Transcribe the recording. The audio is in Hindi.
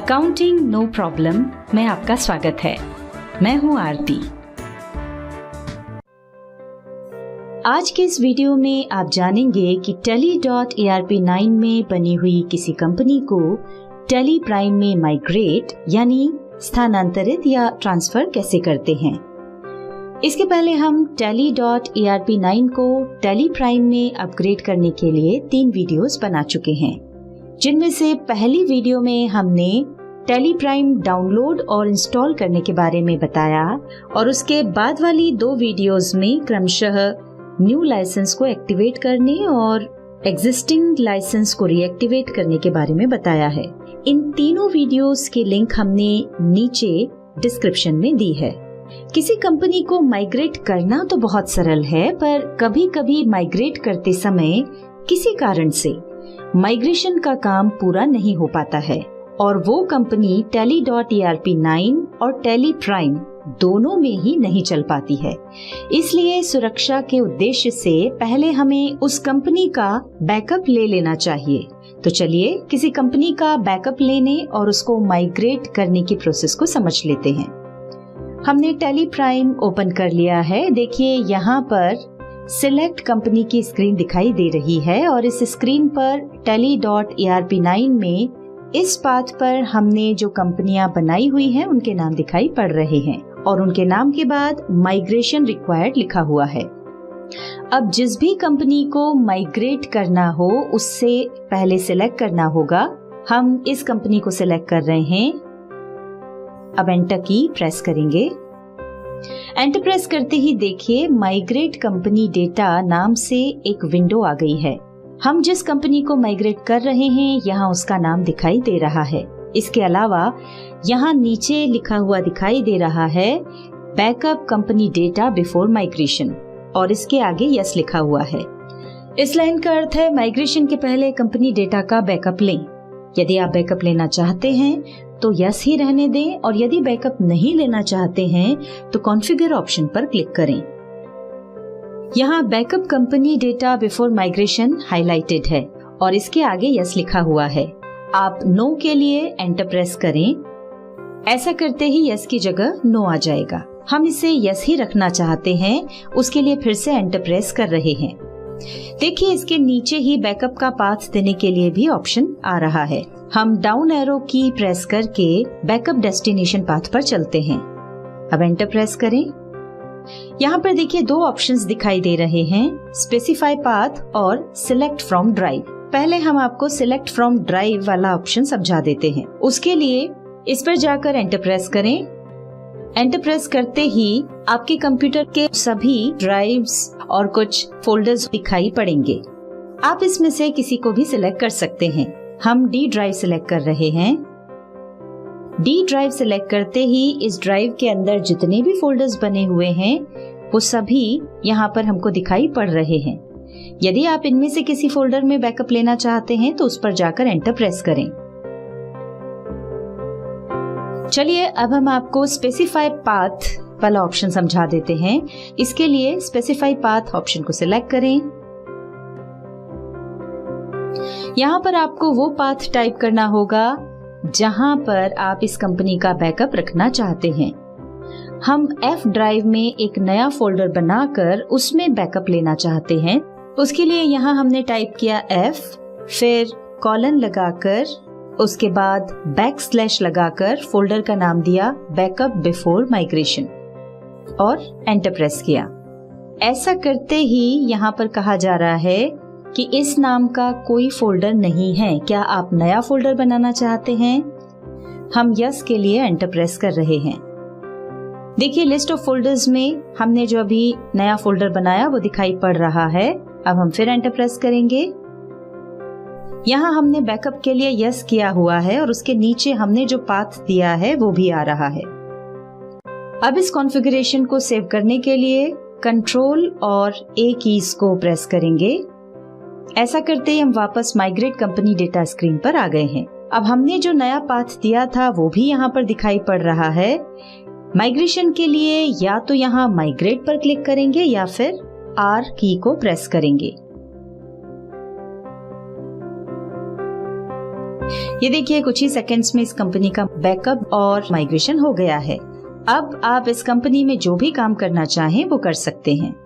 अकाउंटिंग नो प्रॉब्लम में आपका स्वागत है। मैं हूं आरती। आज के इस वीडियो में आप जानेंगे कि Tally.ARP9 में बनी हुई किसी कंपनी को Tally Prime में माइग्रेट यानी स्थानांतरित या ट्रांसफर कैसे करते हैं। इसके पहले हम Tally.ARP9 को Tally Prime में अपग्रेड करने के लिए 3 वीडियोस बना चुके हैं, जिनमें से पहली वीडियो में हमने Tally Prime डाउनलोड और इंस्टॉल करने के बारे में बताया और उसके बाद वाली 2 वीडियोस में क्रमशः न्यू लाइसेंस को एक्टिवेट करने और एग्जिस्टिंग लाइसेंस को रीएक्टिवेट करने के बारे में बताया है। इन तीनों वीडियोस के लिंक हमने नीचे डिस्क्रिप्शन में दी है। किसी कंपनी को माइग्रेट करना तो बहुत सरल है, पर कभी-कभी माइग्रेट करते समय किसी कारण से माइग्रेशन का काम पूरा नहीं हो पाता है और वो कंपनी Tally.ARP9 और Tally Prime दोनों में ही नहीं चल पाती है। इसलिए सुरक्षा के उद्देश्य से पहले हमें उस कंपनी का बैकअप ले लेना चाहिए। तो चलिए किसी कंपनी का बैकअप लेने और उसको माइग्रेट करने की प्रोसेस को समझ लेते हैं। हमने Tally Prime ओपन कर लिया है। देखिए यहाँ पर सिलेक्ट कंपनी की स्क्रीन दिखाई दे रही है और इस स्क्रीन पर Tally.ARP9 में इस पाथ पर हमने जो कंपनियां बनाई हुई हैं उनके नाम दिखाई पड़ रहे हैं और उनके नाम के बाद माइग्रेशन रिक्वायर्ड लिखा हुआ है। अब जिस भी कंपनी को माइग्रेट करना हो उससे पहले सिलेक्ट करना होगा। हम इस कंपनी को सिलेक्ट कर रहे हैं। अब एंटर की प्रेस करेंगे। एंटर प्रेस करते ही देखिए माइग्रेट कंपनी डेटा नाम से एक विंडो आ गई है। हम जिस कंपनी को माइग्रेट कर रहे हैं यहाँ उसका नाम दिखाई दे रहा है। इसके अलावा यहाँ नीचे लिखा हुआ दिखाई दे रहा है backup company data before migration और इसके आगे यस लिखा हुआ है। इस लाइन का अर्थ है माइग्रेशन के पहले कंपनी डेटा का बैकअप लें। यदि आप बैकअप लेना चाहते हैं तो यस ही रहने दें और यदि बैकअप नहीं लेना चाहते हैं तो कॉन्फ़िगर ऑप्शन पर क्लिक करें। यहाँ backup company data before migration highlighted है और इसके आगे यस लिखा हुआ है। आप नो के लिए एंटर प्रेस करें। ऐसा करते ही यस की जगह नो आ जाएगा। हम इसे यस ही रखना चाहते हैं, उसके लिए फिर से एंटर प्रेस कर रहे हैं। देखिए इसके नीचे ही बैकअप का पाथ देने के लिए भी ऑप्शन आ रहा है। हम डाउन एरो की प्रेस करके बैकअप डेस्टिनेशन पाथ पर चलते हैं। अब एंटर प्रेस करें। यहाँ पर देखिए 2 ऑप्शंस दिखाई दे रहे हैं, स्पेसिफाई पाथ और सिलेक्ट फ्रॉम ड्राइव। पहले हम आपको सिलेक्ट फ्रॉम ड्राइव वाला ऑप्शन समझा देते हैं। उसके लिए इस पर जाकर एंटर प्रेस करें। एंटर प्रेस करते ही आपके कंप्यूटर के सभी ड्राइव्स और कुछ फोल्डर्स दिखाई पड़ेंगे। आप इसमें से किसी को भी सिलेक्ट कर सकते हैं। हम डी ड्राइव सिलेक्ट कर रहे हैं। डी ड्राइव सिलेक्ट करते ही इस ड्राइव के अंदर जितने भी फोल्डर्स बने हुए हैं वो सभी यहाँ पर हमको दिखाई पड़ रहे हैं। यदि आप इनमें से किसी फोल्डर में बैकअप लेना चाहते हैं तो उस पर जाकर एंटर प्रेस करें। चलिए अब हम आपको स्पेसिफाई पाथ वाला ऑप्शन समझा देते हैं। इसके लिए स्पेसिफाई पाथ ऑप्शन को सिलेक्ट करें। यहाँ पर आपको वो पाथ टाइप करना होगा जहां पर आप इस कंपनी का बैकअप रखना चाहते हैं। हम F ड्राइव में एक नया फोल्डर बनाकर उसमें बैकअप लेना चाहते हैं। उसके लिए यहाँ हमने टाइप किया F, फिर कॉलन लगाकर उसके बाद बैकस्लैश लगाकर फोल्डर का नाम दिया बैकअप बिफोर माइग्रेशन और एंटर प्रेस किया। ऐसा करते ही यहाँ पर कहा जा रहा है कि इस नाम का कोई फोल्डर नहीं है, क्या आप नया फोल्डर बनाना चाहते हैं? हम यस के लिए एंटर प्रेस कर रहे हैं। देखिए लिस्ट ऑफ फोल्डर्स में हमने जो अभी नया फोल्डर बनाया वो दिखाई पड़ रहा है। अब हम फिर एंटर प्रेस करेंगे। यहाँ हमने बैकअप के लिए यस किया हुआ है और उसके नीचे हमने जो पाथ दिया है वो भी आ रहा है। अब इस कॉन्फ़िगरेशन को सेव करने के लिए कंट्रोल और ए कीज को प्रेस करेंगे। ऐसा करते ही हम वापस माइग्रेट कंपनी डेटा स्क्रीन पर आ गए हैं। अब हमने जो नया पाथ दिया था वो भी यहाँ पर दिखाई पड़ रहा है। माइग्रेशन के लिए या तो यहाँ माइग्रेट पर क्लिक करेंगे या फिर आर की को प्रेस करेंगे। ये देखिए कुछ ही सेकंड्स में इस कंपनी का बैकअप और माइग्रेशन हो गया है। अब आप इस कंपनी में जो भी काम करना चाहें वो कर सकते हैं।